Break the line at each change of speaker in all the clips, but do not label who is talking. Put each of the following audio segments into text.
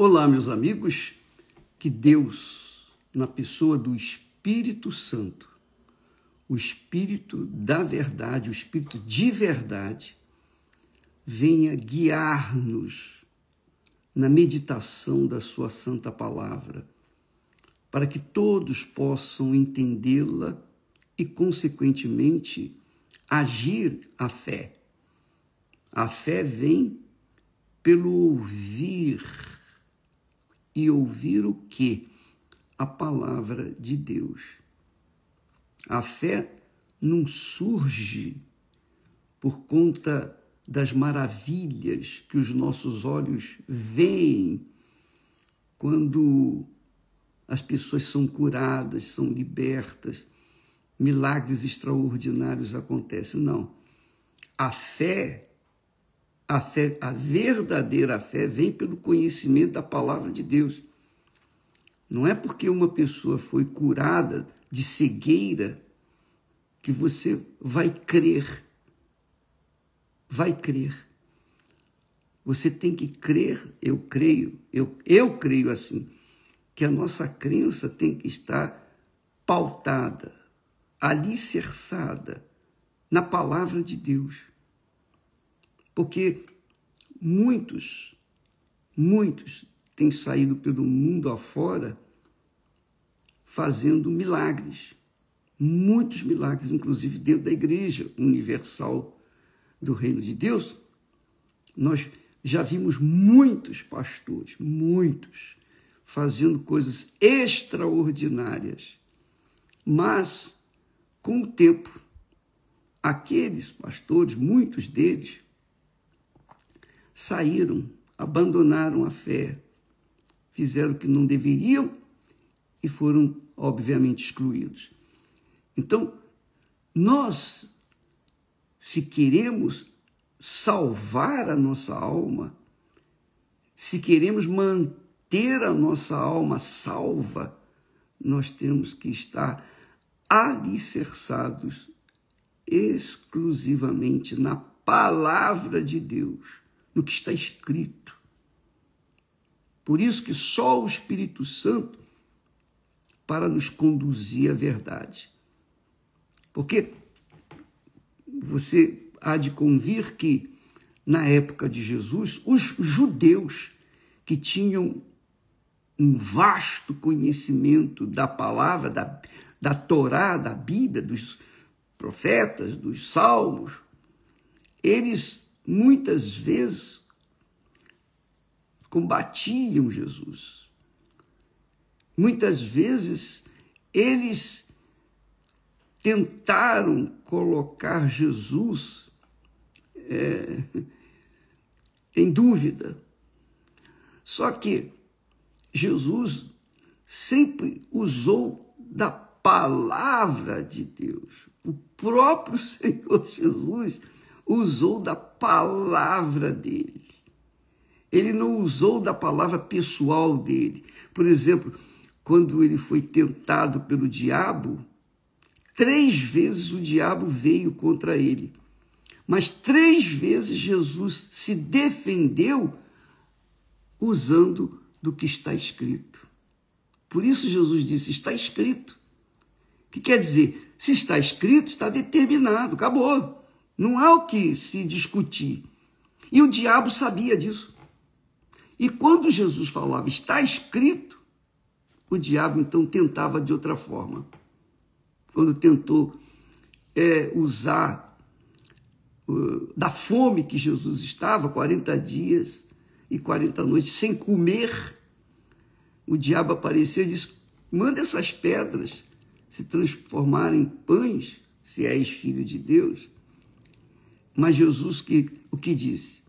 Olá, meus amigos, que Deus, na pessoa do Espírito Santo, o Espírito da verdade, o Espírito de verdade, venha guiar-nos na meditação da sua santa palavra, para que todos possam entendê-la e, consequentemente, agir a fé. A fé vem pelo ouvir. E ouvir o quê? A palavra de Deus. A fé não surge por conta das maravilhas que os nossos olhos veem quando as pessoas são curadas, são libertas, milagres extraordinários acontecem. Não. A verdadeira fé vem pelo conhecimento da palavra de Deus. Não é porque uma pessoa foi curada de cegueira que você vai crer. Vai crer. Você tem que crer, eu creio assim, que a nossa crença tem que estar pautada, alicerçada na palavra de Deus. Porque muitos têm saído pelo mundo afora fazendo milagres. Muitos milagres, inclusive dentro da Igreja Universal do Reino de Deus. Nós já vimos muitos pastores, fazendo coisas extraordinárias. Mas, com o tempo, aqueles pastores, muitos deles, saíram, abandonaram a fé, fizeram o que não deveriam e foram, obviamente, excluídos. Então, nós, se queremos salvar a nossa alma, se queremos manter a nossa alma salva, nós temos que estar alicerçados exclusivamente na palavra de Deus, no que está escrito. Por isso que só o Espírito Santo para nos conduzir à verdade. Porque você há de convir que, na época de Jesus, os judeus que tinham um vasto conhecimento da palavra, da Torá, da Bíblia, dos profetas, dos salmos, eles muitas vezes combatiam Jesus. Muitas vezes eles tentaram colocar Jesus em dúvida. Só que Jesus sempre usou da palavra de Deus. O próprio Senhor Jesus usou da palavra dele. Ele não usou da palavra pessoal dele. Por exemplo, quando ele foi tentado pelo diabo, 3 vezes o diabo veio contra ele. Mas 3 vezes Jesus se defendeu usando do que está escrito. Por isso Jesus disse, está escrito. O que quer dizer? Se está escrito, está determinado, acabou. Não há o que se discutir. E o diabo sabia disso. E quando Jesus falava, está escrito, o diabo então tentava de outra forma. Quando tentou usar da fome que Jesus estava, 40 dias e 40 noites, sem comer, o diabo apareceu e disse, manda essas pedras se transformarem em pães, se és filho de Deus. Mas Jesus, o que disse?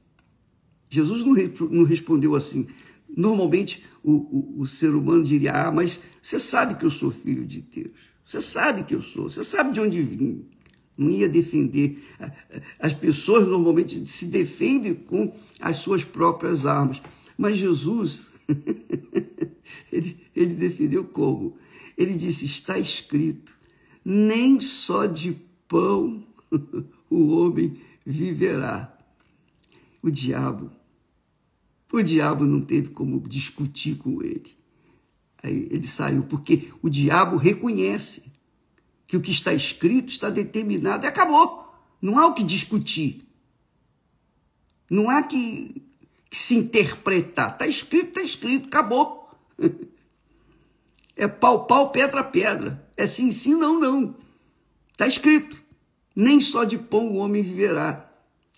Jesus não respondeu assim. Normalmente, o ser humano diria, mas você sabe que eu sou filho de Deus. Você sabe que eu sou. Você sabe de onde vim. Não ia defender. As pessoas normalmente se defendem com as suas próprias armas. Mas Jesus, ele defendeu como? Ele disse, está escrito, nem só de pão o homem viverá. O diabo O diabo não teve como discutir com ele. Aí ele saiu, porque o diabo reconhece que o que está escrito está determinado e acabou. Não há o que discutir. Não há que se interpretar. Está escrito, acabou. É pau, pau, pedra, pedra. É sim, sim, não, não. Está escrito. Nem só de pão o homem viverá.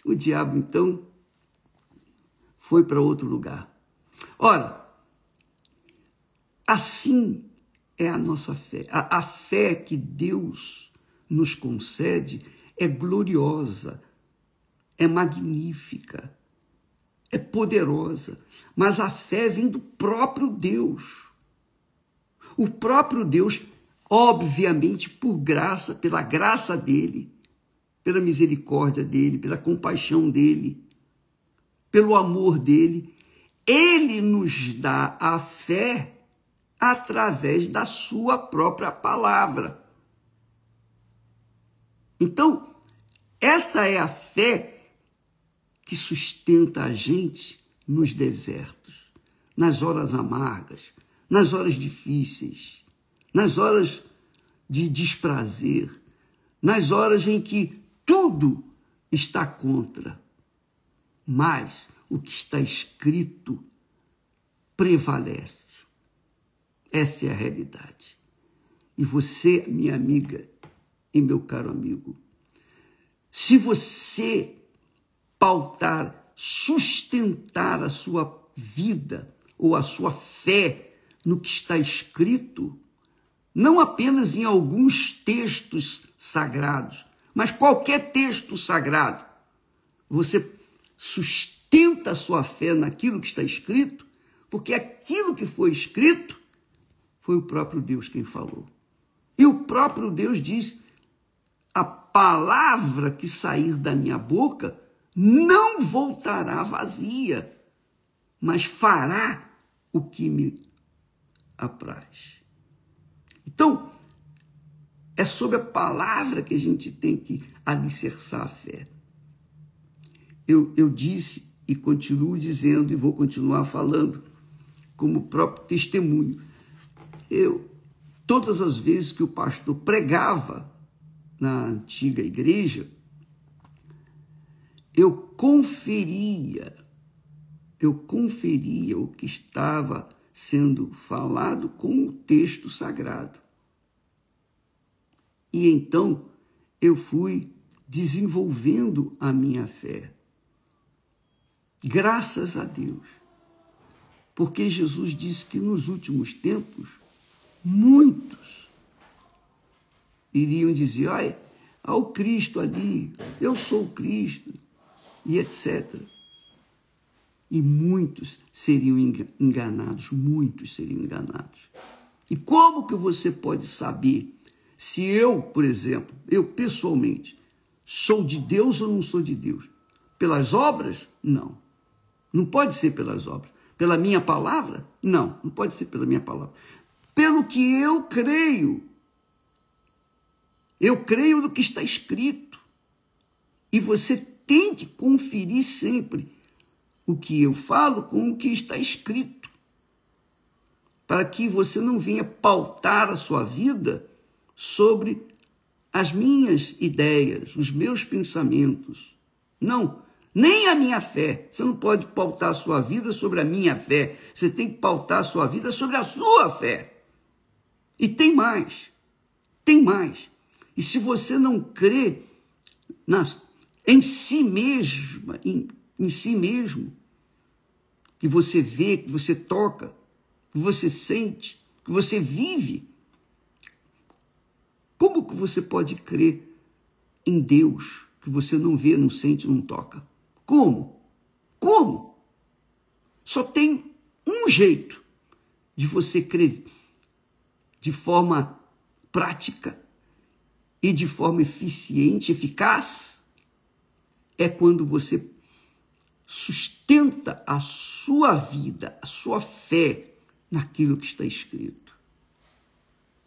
O diabo, então, foi para outro lugar. Ora, assim é a nossa fé. A fé que Deus nos concede é gloriosa, é magnífica, é poderosa. Mas a fé vem do próprio Deus. O próprio Deus, obviamente, por graça, pela graça dele, pela misericórdia dele, pela compaixão dele, pelo amor dele, ele nos dá a fé através da sua própria palavra. Então, esta é a fé que sustenta a gente nos desertos, nas horas amargas, nas horas difíceis, nas horas de desprazer, nas horas em que tudo está contra. Mas o que está escrito prevalece. Essa é a realidade. E você, minha amiga e meu caro amigo, se você pautar, sustentar a sua vida ou a sua fé no que está escrito, não apenas em alguns textos sagrados, mas qualquer texto sagrado, você sustenta a sua fé naquilo que está escrito, porque aquilo que foi escrito foi o próprio Deus quem falou. E o próprio Deus diz: a palavra que sair da minha boca não voltará vazia, mas fará o que me apraz. Então, é sobre a palavra que a gente tem que alicerçar a fé. Eu disse e continuo dizendo e vou continuar falando como próprio testemunho. Todas as vezes que o pastor pregava na antiga igreja, eu conferia o que estava sendo falado com o texto sagrado. E então eu fui desenvolvendo a minha fé. Graças a Deus. Porque Jesus disse que nos últimos tempos, muitos iriam dizer: ai, há o Cristo ali, eu sou o Cristo, e etc. E muitos seriam enganados, muitos seriam enganados. E como que você pode saber se eu, por exemplo, eu pessoalmente, sou de Deus ou não sou de Deus? Pelas obras? Não. Não pode ser pelas obras. Pela minha palavra? Não, não pode ser pela minha palavra. Pelo que eu creio. Eu creio no que está escrito. E você tem que conferir sempre o que eu falo com o que está escrito, para que você não venha pautar a sua vida sobre as minhas ideias, os meus pensamentos. Não, nem a minha fé. Você não pode pautar a sua vida sobre a minha fé. Você tem que pautar a sua vida sobre a sua fé. E tem mais. Tem mais. E se você não crê em si mesma, em si mesmo, que você vê, que você toca, que você sente, que você vive, como que você pode crer em Deus que você não vê, não sente, não toca? Como? Como? Só tem um jeito de você crer de forma prática e de forma eficiente, eficaz, é quando você sustenta a sua vida, a sua fé naquilo que está escrito.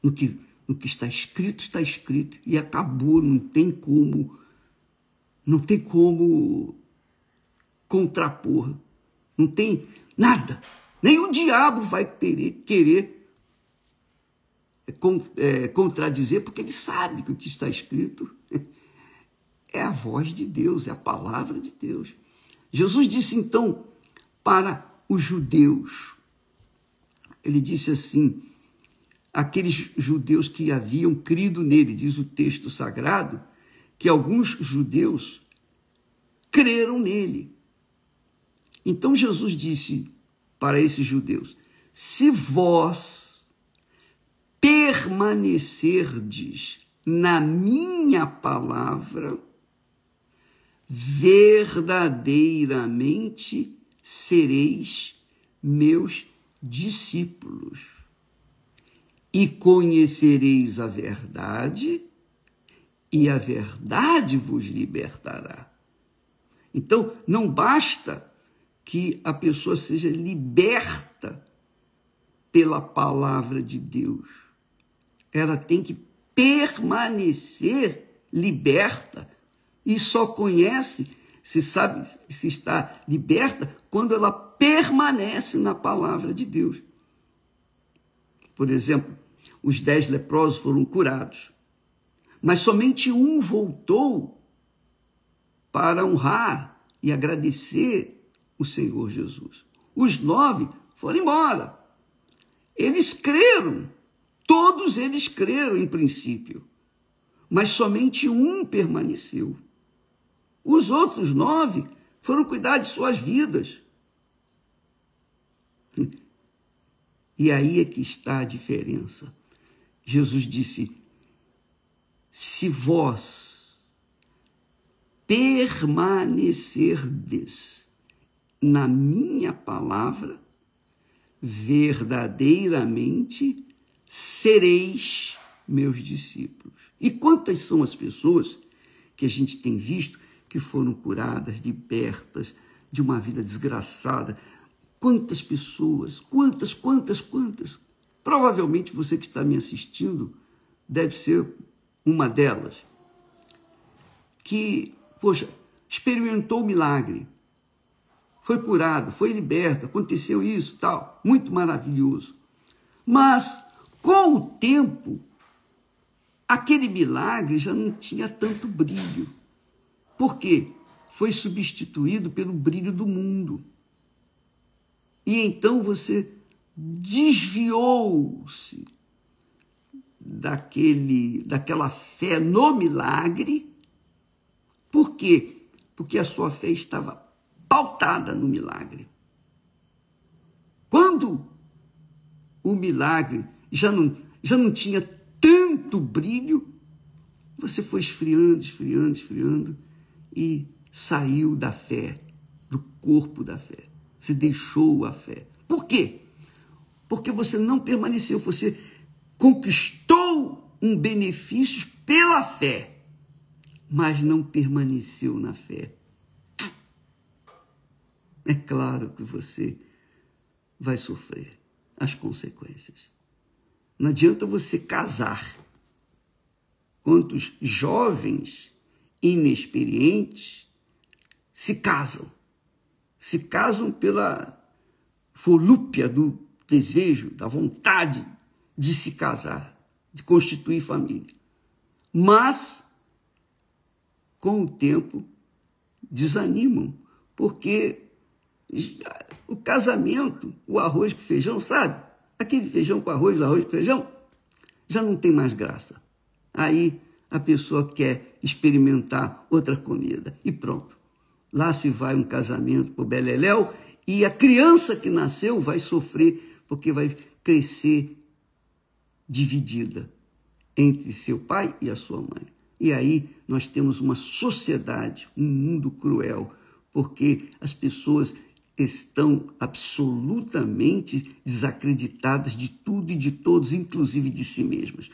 No que está escrito e acabou, não tem como contrapor, Não tem nada. Nem o diabo vai querer contradizer, porque ele sabe que o que está escrito é a voz de Deus, é a palavra de Deus. Jesus disse então para os judeus, ele disse assim, aqueles judeus que haviam crido nele, diz o texto sagrado, que alguns judeus creram nele. Então Jesus disse para esses judeus, se vós permanecerdes na minha palavra, verdadeiramente sereis meus discípulos e conhecereis a verdade, e a verdade vos libertará. Então, não basta que a pessoa seja liberta pela palavra de Deus. Ela tem que permanecer liberta e só conhece, se sabe se está liberta, quando ela permanece na palavra de Deus. Por exemplo, os 10 leprosos foram curados, mas somente um voltou para honrar e agradecer o Senhor Jesus. Os 9 foram embora. Eles creram, todos eles creram em princípio, mas somente um permaneceu. Os outros 9 foram cuidar de suas vidas. E aí é que está a diferença. Jesus disse, se vós permanecerdes na minha palavra, verdadeiramente sereis meus discípulos. E quantas são as pessoas que a gente tem visto que foram curadas, libertas de uma vida desgraçada? Quantas pessoas, quantas. Provavelmente você que está me assistindo deve ser uma delas, que, poxa, experimentou o milagre, foi curado, foi liberto, aconteceu isso, tal, muito maravilhoso. Mas, com o tempo, aquele milagre já não tinha tanto brilho. Por quê? Foi substituído pelo brilho do mundo. E então você desviou-se daquela fé no milagre. Por quê? Porque a sua fé estava pautada no milagre. Quando o milagre já não tinha tanto brilho, você foi esfriando e saiu da fé, do corpo da fé. Você deixou a fé. Por quê? Porque você não permaneceu, você conquistou um benefício pela fé, mas não permaneceu na fé. É claro que você vai sofrer as consequências. Não adianta você casar. Quantos jovens inexperientes se casam pela volúpia do desejo, da vontade de se casar, de constituir família. Mas, com o tempo, desanimam, porque o casamento, o arroz com feijão, sabe? Aquele feijão com arroz com feijão, já não tem mais graça. Aí a pessoa quer experimentar outra comida e pronto. Lá se vai um casamento por beleléu e a criança que nasceu vai sofrer porque vai crescer dividida entre seu pai e a sua mãe. E aí nós temos uma sociedade, um mundo cruel, porque as pessoas estão absolutamente desacreditadas de tudo e de todos, inclusive de si mesmas,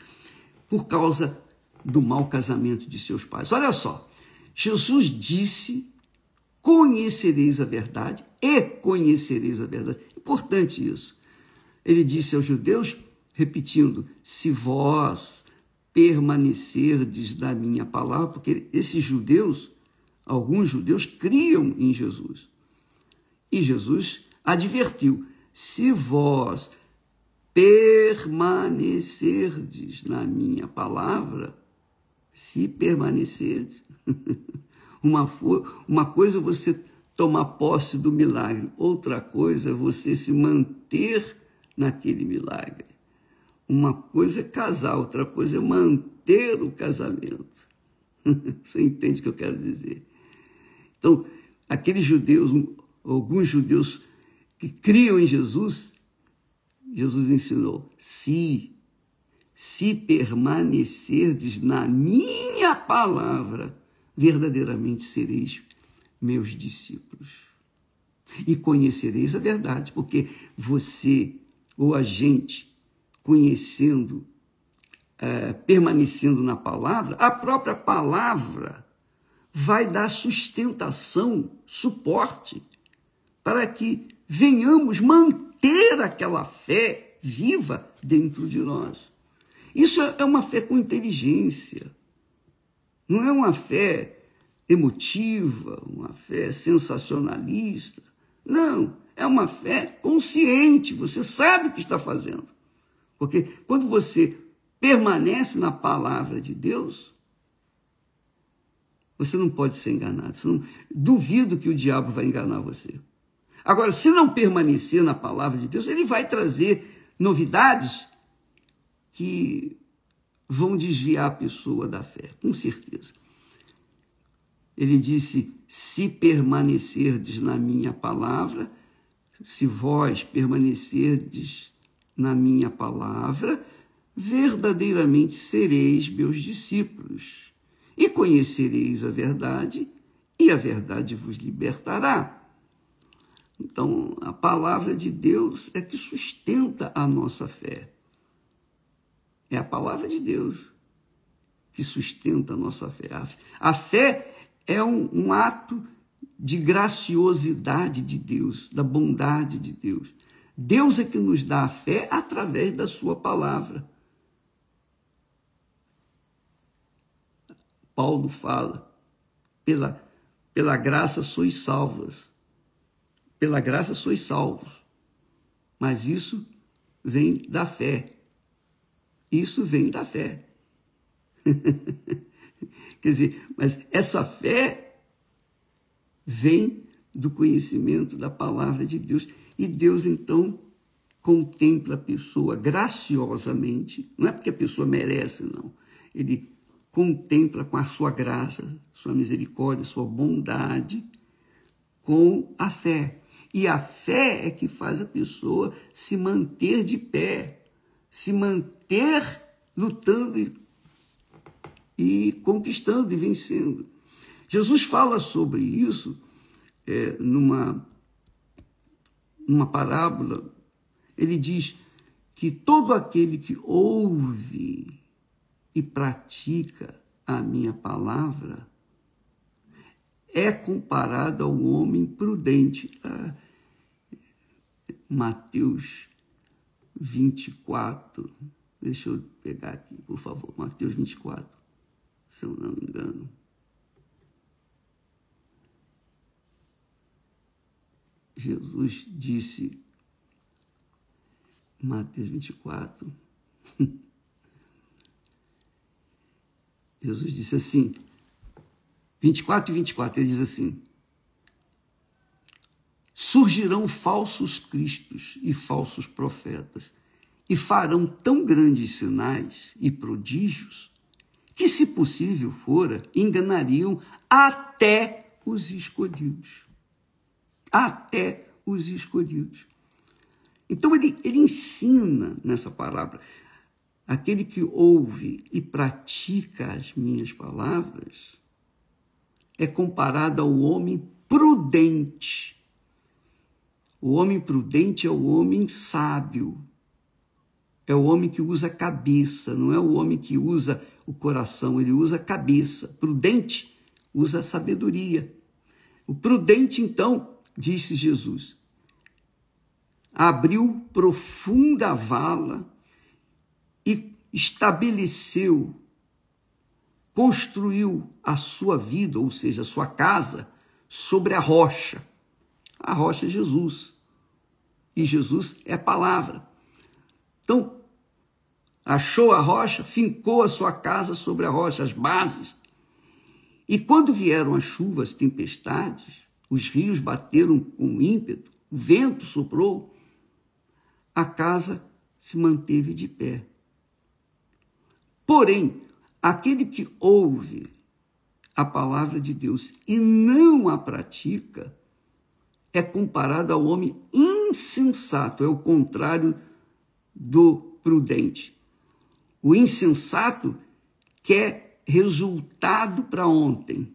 por causa do mau casamento de seus pais. Olha só, Jesus disse, conhecereis a verdade e conhecereis a verdade. Importante isso. Ele disse aos judeus, repetindo, se vós permanecerdes na minha palavra, porque esses judeus, alguns judeus, criam em Jesus. E Jesus advertiu: se vós permanecerdes na minha palavra, se permanecerdes, uma coisa é você tomar posse do milagre, outra coisa é você se manter naquele milagre. Uma coisa é casar, outra coisa é manter o casamento. Você entende o que eu quero dizer? Então, aqueles judeus, alguns judeus que criam em Jesus, Jesus ensinou: se permanecerdes na minha palavra, verdadeiramente sereis meus discípulos. E conhecereis a verdade, porque você ou a gente conhecendo, permanecendo na palavra, a própria palavra vai dar sustentação, suporte, para que venhamos manter aquela fé viva dentro de nós. Isso é uma fé com inteligência, não é uma fé emotiva, uma fé sensacionalista. Não, é uma fé consciente, você sabe o que está fazendo. Porque quando você permanece na palavra de Deus, você não pode ser enganado. Duvido que o diabo vai enganar você. Agora, se não permanecer na palavra de Deus, ele vai trazer novidades que vão desviar a pessoa da fé, com certeza. Ele disse: se permanecerdes na minha palavra, se vós permanecerdes na minha palavra, verdadeiramente sereis meus discípulos, e conhecereis a verdade, e a verdade vos libertará. Então, a palavra de Deus é que sustenta a nossa fé. É a palavra de Deus que sustenta a nossa fé. A fé é um ato de graciosidade de Deus, da bondade de Deus. Deus é que nos dá a fé através da sua palavra. Paulo fala: pela graça sois salvas. Pela graça sois salvos. Mas isso vem da fé. Isso vem da fé. Quer dizer, mas essa fé vem do conhecimento da palavra de Deus. E Deus, então, contempla a pessoa graciosamente. Não é porque a pessoa merece, não. Ele contempla com a sua graça, sua misericórdia, sua bondade, com a fé. E a fé é que faz a pessoa se manter de pé, se manter lutando e conquistando e vencendo. Jesus fala sobre isso numa parábola. Ele diz que todo aquele que ouve e pratica a minha palavra é comparado ao homem prudente. Mateus 24. Deixa eu pegar aqui, por favor. Mateus 24, se eu não me engano. Jesus disse, Mateus 24, Jesus disse assim, 24 e 24, ele diz assim: surgirão falsos cristos e falsos profetas, e farão tão grandes sinais e prodígios, que, se possível fora, enganariam até os escolhidos. Até os escolhidos. Então, ele ensina nessa palavra: aquele que ouve e pratica as minhas palavras é comparado ao homem prudente. O homem prudente é o homem sábio. É o homem que usa a cabeça, não é o homem que usa o coração, ele usa a cabeça. Prudente usa a sabedoria. O prudente, então, disse Jesus, abriu profunda vala e estabeleceu, construiu a sua vida, ou seja, a sua casa, sobre a rocha. A rocha é Jesus. E Jesus é a palavra. Então, achou a rocha, fincou a sua casa sobre a rocha, as bases. E quando vieram as chuvas, as tempestades, os rios bateram com ímpeto, o vento soprou, a casa se manteve de pé. Porém, aquele que ouve a palavra de Deus e não a pratica, é comparado ao homem insensato, é o contrário do prudente. O insensato quer resultado para ontem.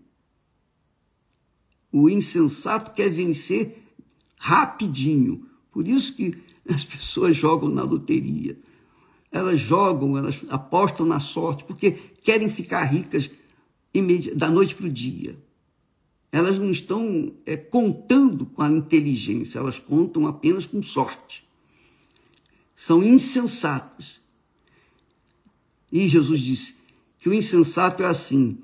O insensato quer vencer rapidinho. Por isso que as pessoas jogam na loteria. Elas jogam, elas apostam na sorte, porque querem ficar ricas da noite para o dia. Elas não estão contando com a inteligência, elas contam apenas com sorte. São insensatas. E Jesus disse que o insensato é assim,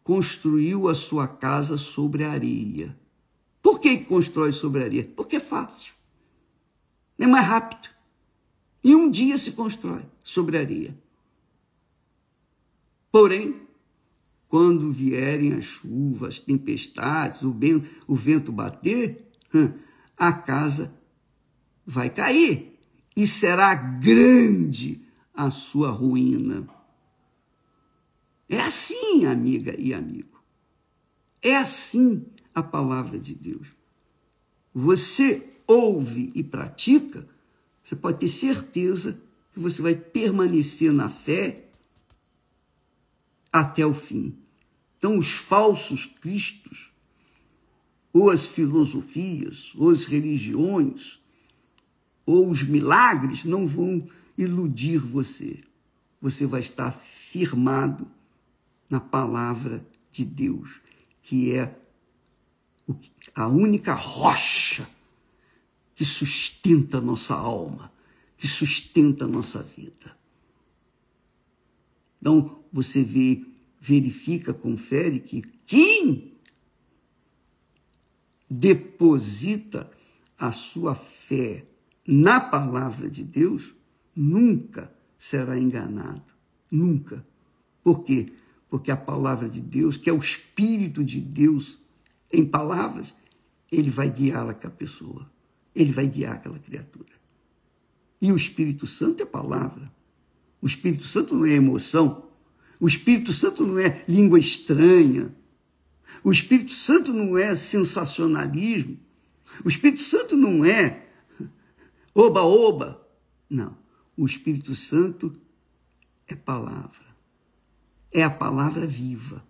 construiu a sua casa sobre a areia. Por que constrói sobre a areia? Porque é fácil. É mais rápido. Em um dia se constrói sobre a areia. Porém, quando vierem as chuvas, as tempestades, o vento bater, a casa vai cair e será grande a sua ruína. É assim, amiga e amigo. É assim a palavra de Deus. Você ouve e pratica, você pode ter certeza que você vai permanecer na fé até o fim. Então, os falsos cristos, ou as filosofias, ou as religiões, ou os milagres não vão iludir você. Você vai estar firmado na palavra de Deus, que é a única rocha que sustenta a nossa alma, que sustenta a nossa vida. Então, você verifica, confere que quem deposita a sua fé na palavra de Deus nunca será enganado. Nunca. Por quê? Porque a palavra de Deus, que é o Espírito de Deus em palavras, ele vai guiar aquela pessoa. Ele vai guiar aquela criatura. E o Espírito Santo é palavra. O Espírito Santo não é emoção. O Espírito Santo não é língua estranha. O Espírito Santo não é sensacionalismo. O Espírito Santo não é oba-oba. Não. O Espírito Santo é palavra. É a palavra viva.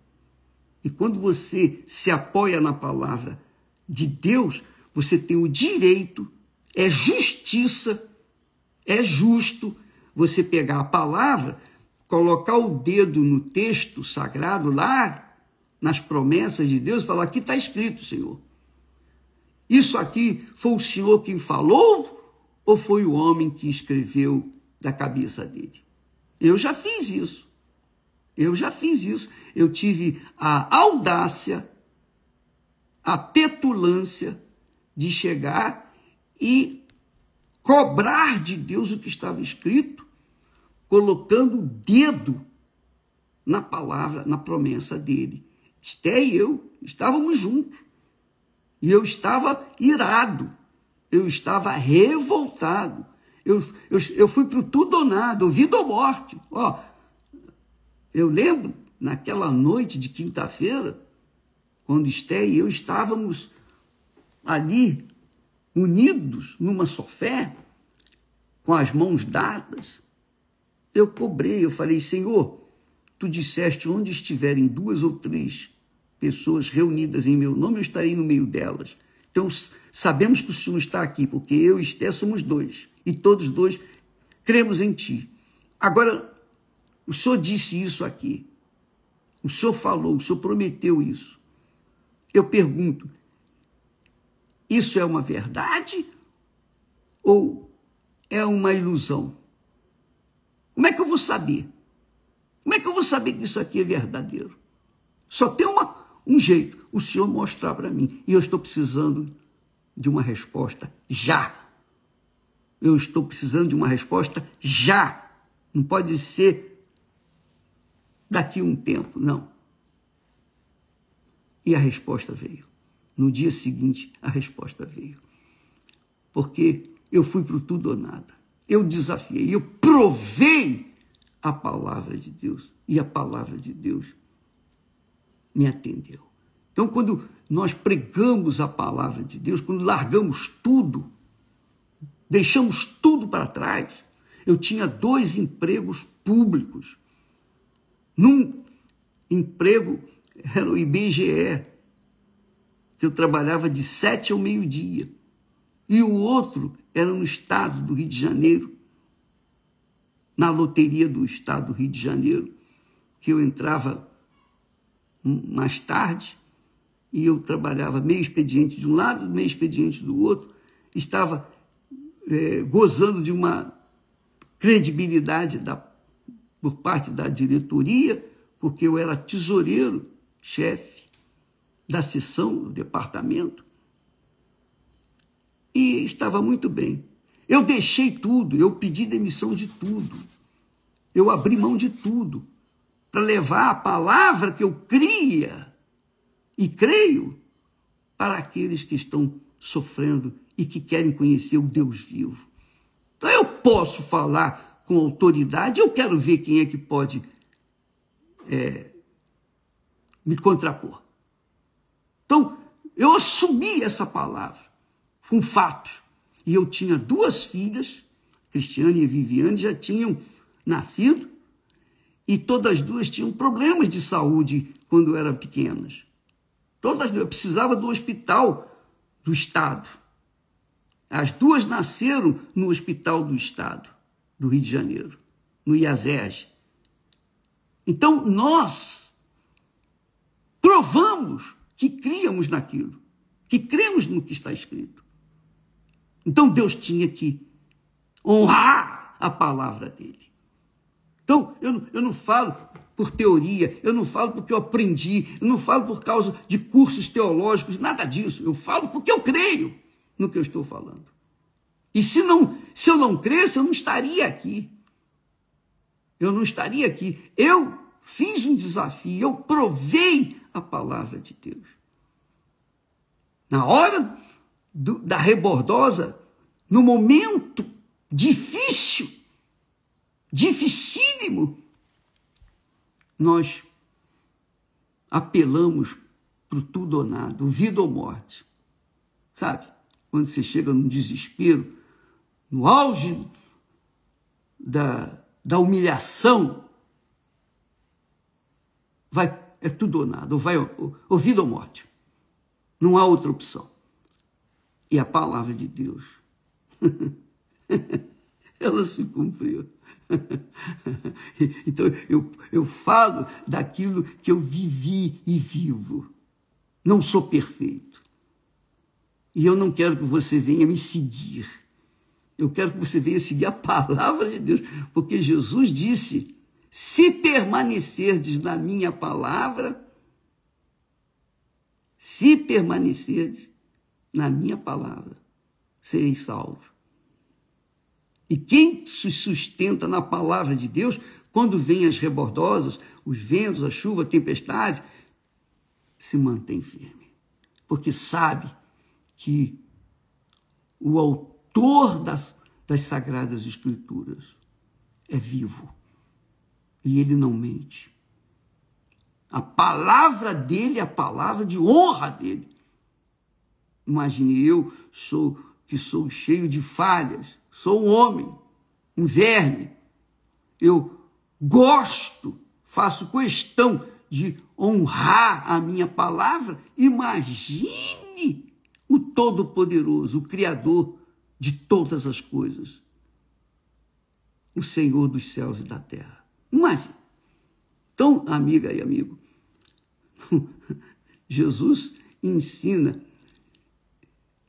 E quando você se apoia na palavra de Deus, você tem o direito, é justiça, é justo você pegar a palavra, colocar o dedo no texto sagrado, lá nas promessas de Deus, e falar, aqui está escrito, Senhor. Isso aqui foi o Senhor quem falou ou foi o homem que escreveu da cabeça dele? Eu já fiz isso. Eu tive a audácia, a petulância de chegar e cobrar de Deus o que estava escrito, colocando o dedo na palavra, na promessa dele. Esté e eu estávamos juntos. E eu estava irado. Eu estava revoltado. Eu fui para o tudo ou nada, vida ou morte. Eu lembro, naquela noite de quinta-feira, quando Esté e eu estávamos ali, unidos numa só fé, com as mãos dadas, eu cobrei, eu falei, Senhor, tu disseste, onde estiverem 2 ou 3 pessoas reunidas em meu nome, eu estarei no meio delas. Então, sabemos que o Senhor está aqui, porque eu e Esté somos 2, e todos 2 cremos em ti. Agora, o Senhor disse isso aqui, o Senhor falou, o Senhor prometeu isso. Eu pergunto, isso é uma verdade ou é uma ilusão? Como é que eu vou saber? Como é que eu vou saber que isso aqui é verdadeiro? Só tem um jeito, o Senhor mostrar para mim. E eu estou precisando de uma resposta já. Eu estou precisando de uma resposta já. Não pode ser daqui a um tempo, não. E a resposta veio. No dia seguinte, a resposta veio. Porque eu fui para o tudo ou nada. Eu desafiei, eu provei a palavra de Deus. E a palavra de Deus me atendeu. Então, quando nós pregamos a palavra de Deus, quando largamos tudo, deixamos tudo para trás. Eu tinha 2 empregos públicos. Num emprego era o IBGE, que eu trabalhava de 7 ao meio-dia. E o outro era no estado do Rio de Janeiro, na loteria do estado do Rio de Janeiro, que eu entrava mais tarde e eu trabalhava meio expediente de um lado, meio expediente do outro. Estava gozando de uma credibilidade por parte da diretoria, porque eu era tesoureiro, chefe da seção do departamento, e estava muito bem. Eu deixei tudo, eu pedi demissão de tudo, eu abri mão de tudo, para levar a palavra que eu cria e creio para aqueles que estão sofrendo e que querem conhecer o Deus vivo. Então eu posso falar com autoridade, eu quero ver quem é que pode me contrapor. Então eu assumi essa palavra com fatos. E eu tinha 2 filhas, Cristiane e Viviane, já tinham nascido, e todas as 2 tinham problemas de saúde quando eram pequenas. Todas as 2 precisavam do hospital do Estado. As 2 nasceram no Hospital do Estado, do Rio de Janeiro, no IASERJ. Então, nós provamos que criamos naquilo, que cremos no que está escrito. Então, Deus tinha que honrar a palavra dele. Então, eu não falo por teoria, eu não falo porque eu aprendi, eu não falo por causa de cursos teológicos, nada disso. Eu falo porque eu creio no que eu estou falando. E se eu não cresce, eu não estaria aqui. Eu não estaria aqui. Eu fiz um desafio, eu provei a palavra de Deus. Na hora da rebordosa, no momento difícil, dificílimo, nós apelamos para o tudo ou nada, o vida ou morte. Sabe? Quando você chega num desespero, no auge da humilhação, é tudo ou nada, ou vida ou morte. Não há outra opção. E a palavra de Deus, ela se cumpriu. Então, eu falo daquilo que eu vivi e vivo. Não sou perfeito. E eu não quero que você venha me seguir. Eu quero que você venha seguir a palavra de Deus. Porque Jesus disse, se permanecerdes na minha palavra, se permanecerdes na minha palavra, sereis salvos. E quem se sustenta na palavra de Deus, quando vêm as rebordosas, os ventos, a chuva, a tempestade, se mantém firme. Porque sabe que o autor das Sagradas Escrituras é vivo. E ele não mente. A palavra dele é a palavra de honra dele. Imagine, eu que sou cheio de falhas, sou um homem, um verme. Eu gosto, faço questão de honrar a minha palavra. Imagine o Todo-Poderoso, o Criador de todas as coisas, o Senhor dos céus e da terra. Imagine. Então, amiga e amigo, Jesus ensina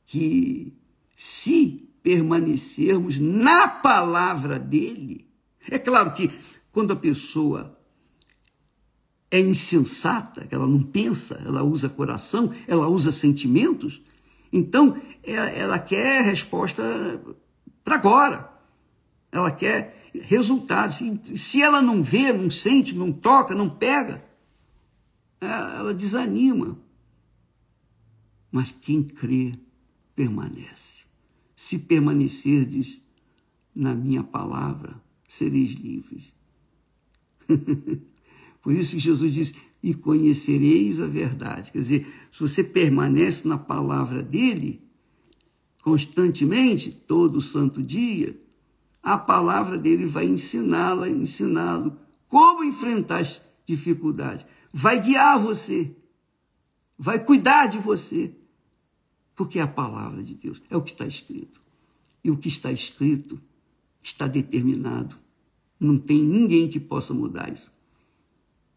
que se permanecermos na palavra dele, é claro que quando a pessoa é insensata, ela não pensa, ela usa coração, ela usa sentimentos, Então, ela quer resposta para agora. Ela quer resultados. Se ela não vê, não sente, não toca, não pega, ela desanima. Mas quem crê, permanece. Se permanecerdes na minha palavra, sereis livres. Por isso que Jesus diz, e conhecereis a verdade. Quer dizer, se você permanece na palavra dele, constantemente, todo santo dia, a palavra dele vai ensiná-lo como enfrentar as dificuldades. Vai guiar você, vai cuidar de você, porque é a palavra de Deus, é o que está escrito. E o que está escrito está determinado. Não tem ninguém que possa mudar isso.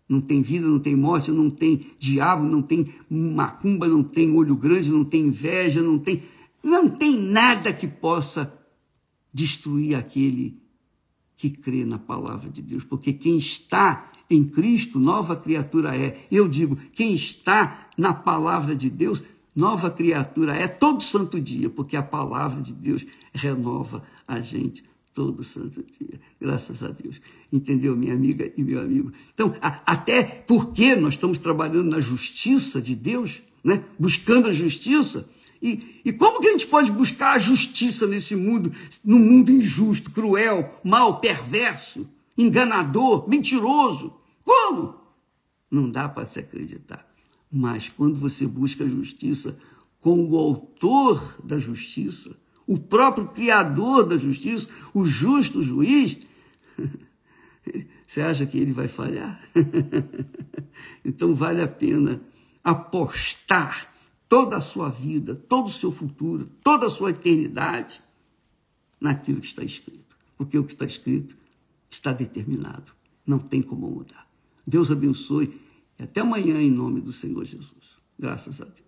Não tem vida, não tem morte, não tem diabo, não tem macumba, não tem olho grande, não tem inveja, não tem nada que possa destruir aquele que crê na palavra de Deus. Porque quem está em Cristo, nova criatura é. Eu digo, quem está na palavra de Deus, nova criatura é todo santo dia, porque a palavra de Deus renova a gente todo santo dia, graças a Deus. Entendeu, minha amiga e meu amigo? Então, até porque nós estamos trabalhando na justiça de Deus, né? Buscando a justiça. E como que a gente pode buscar a justiça nesse mundo, num mundo injusto, cruel, mal, perverso, enganador, mentiroso? Como? Não dá para se acreditar. Mas quando você busca a justiça com o autor da justiça, o próprio Criador da justiça, o justo juiz, você acha que ele vai falhar? Então vale a pena apostar toda a sua vida, todo o seu futuro, toda a sua eternidade naquilo que está escrito. Porque o que está escrito está determinado. Não tem como mudar. Deus abençoe e até amanhã em nome do Senhor Jesus. Graças a Deus.